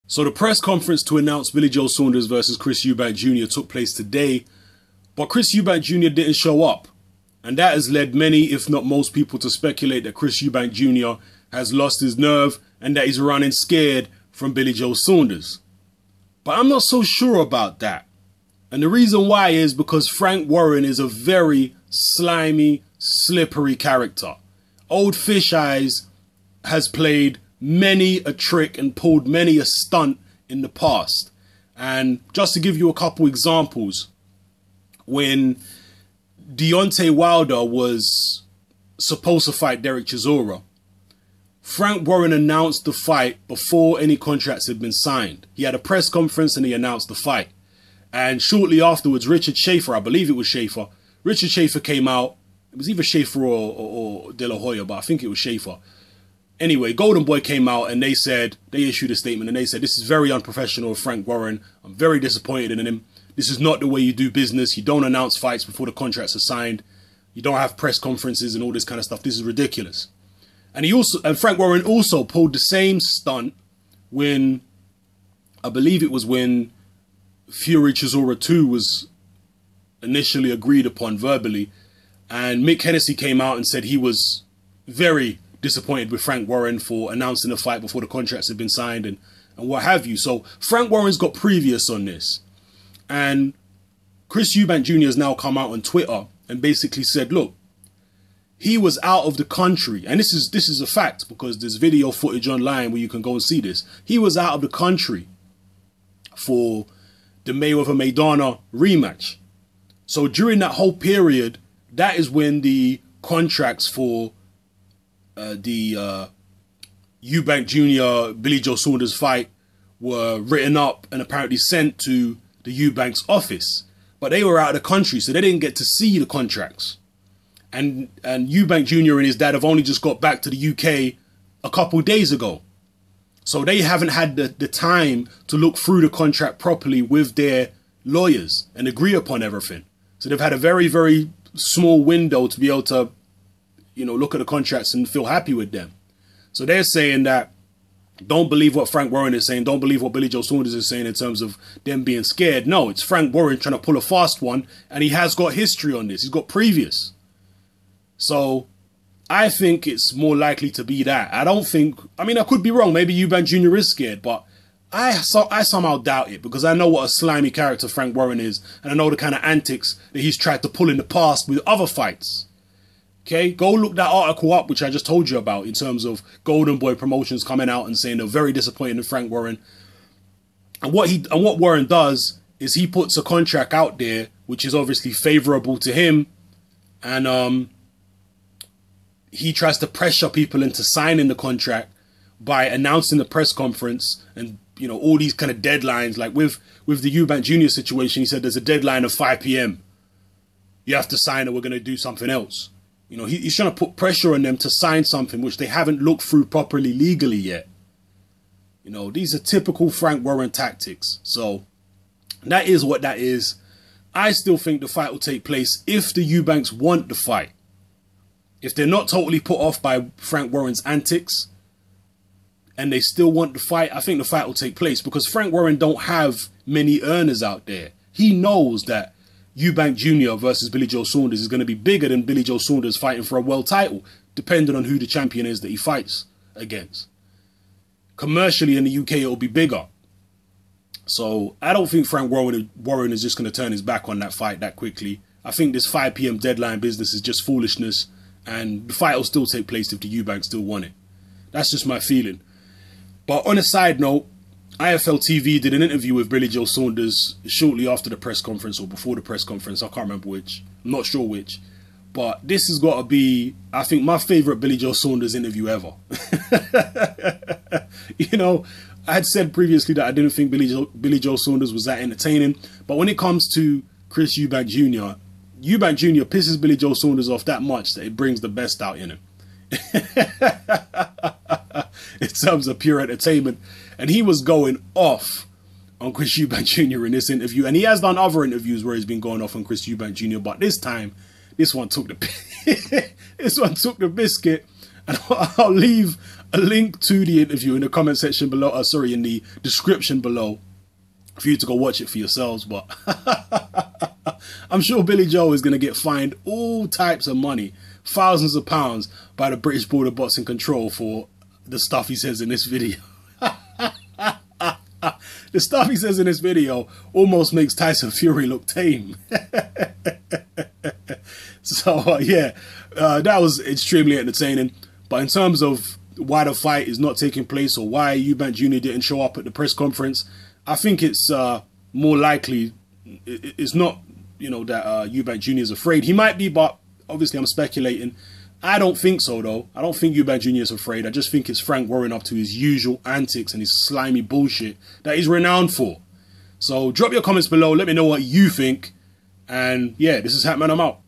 So the press conference to announce Billy Joe Saunders versus Chris Eubank Jr. took place today, but Chris Eubank Jr. didn't show up. And that has led many, if not most people, to speculate that Chris Eubank Jr. has lost his nerve and that he's running scared from Billy Joe Saunders. But I'm not so sure about that. And the reason why is because Frank Warren is a very slimy, slippery character. Old Fish Eyes has played many a trick and pulled many a stunt in the past. And just to give you a couple examples, when Deontay Wilder was supposed to fight Derek Chisora, Frank Warren announced the fight before any contracts had been signed. He had a press conference and he announced the fight. And shortly afterwards, Richard Schaefer, I believe it was Schaefer, Richard Schaefer came out. It was either Schaefer or De La Hoya, but I think it was Schaefer. Anyway, Golden Boy came out and they issued a statement and they said, this is very unprofessional of Frank Warren. I'm very disappointed in him. This is not the way you do business. You don't announce fights before the contracts are signed. You don't have press conferences and all this kind of stuff. This is ridiculous. And Frank Warren also pulled the same stunt when, I believe it was when Fury Chisora 2 was initially agreed upon verbally. And Mick Hennessy came out and said he was very disappointed with Frank Warren for announcing the fight before the contracts had been signed and what have you. So Frank Warren's got previous on this. And Chris Eubank Jr. has now come out on Twitter and basically said, look, he was out of the country. And this is a fact because there's video footage online where you can go and see this. He was out of the country for the Mayweather-Maidana rematch. So during that whole period, that is when the contracts for the Eubank Jr. Billy Joe Saunders fight were written up and apparently sent to the Eubank's office. But they were out of the country, so they didn't get to see the contracts. And Eubank Jr. and his dad have only just got back to the UK a couple days ago. So they haven't had the time to look through the contract properly with their lawyers and agree upon everything. So they've had a very, very small window to be able to, you know, look at the contracts and feel happy with them. So they're saying that don't believe what Frank Warren is saying. Don't believe what Billy Joe Saunders is saying in terms of them being scared. No, it's Frank Warren trying to pull a fast one. And he has got history on this. He's got previous. So I think it's more likely to be that. I don't think, I mean, I could be wrong. Maybe Eubank Jr. is scared, but I somehow doubt it because I know what a slimy character Frank Warren is. And I know the kind of antics that he's tried to pull in the past with other fights. Okay, go look that article up, which I just told you about in terms of Golden Boy Promotions coming out and saying they're very disappointed in Frank Warren. And what Warren does is he puts a contract out there, which is obviously favorable to him. And he tries to pressure people into signing the contract by announcing the press conference and, you know, all these kind of deadlines. Like with the Eubank Jr. situation, he said there's a deadline of 5 p.m. You have to sign or we're going to do something else. You know, he's trying to put pressure on them to sign something which they haven't looked through properly legally yet. You know, these are typical Frank Warren tactics. So that is what that is. I still think the fight will take place if the Eubanks want the fight. If they're not totally put off by Frank Warren's antics and they still want the fight, I think the fight will take place because Frank Warren don't have many earners out there. He knows that Eubank Jr. versus Billy Joe Saunders is going to be bigger than Billy Joe Saunders fighting for a world title, depending on who the champion is that he fights against. Commercially in the UK, it'll be bigger. So I don't think Frank Warren is just going to turn his back on that fight that quickly. I think this 5 p.m. deadline business is just foolishness, and the fight will still take place if the Eubank still want it. That's just my feeling. But on a side note, IFL TV did an interview with Billy Joe Saunders shortly after the press conference or before the press conference. I can't remember which. I'm not sure which. But this has got to be, I think, my favorite Billy Joe Saunders interview ever. You know, I had said previously that I didn't think Billy Joe Saunders was that entertaining. But when it comes to Chris Eubank Jr., Eubank Jr. pisses Billy Joe Saunders off that much that it brings the best out in him. In terms of pure entertainment. And he was going off on Chris Eubank Jr. in this interview. And he has done other interviews where he's been going off on Chris Eubank Jr. But this time, this one took the this one took the biscuit. And I'll leave a link to the interview in the comment section below. Sorry, in the description below, for you to go watch it for yourselves. But I'm sure Billy Joe is going to get fined all types of money, thousands of pounds, by the British Board of Boxing Control for the stuff he says in this video. The stuff he says in this video almost makes Tyson Fury look tame. So, yeah, that was extremely entertaining. But in terms of why the fight is not taking place or why Eubank Jr. didn't show up at the press conference, I think it's more likely it's not, you know, that Eubank Jr. is afraid. He might be, but obviously I'm speculating. I don't think so, though. I don't think Eubank Jr. is afraid. I just think it's Frank Warren up to his usual antics and his slimy bullshit that he's renowned for. So drop your comments below. Let me know what you think. And yeah, this is Hatman. I'm out.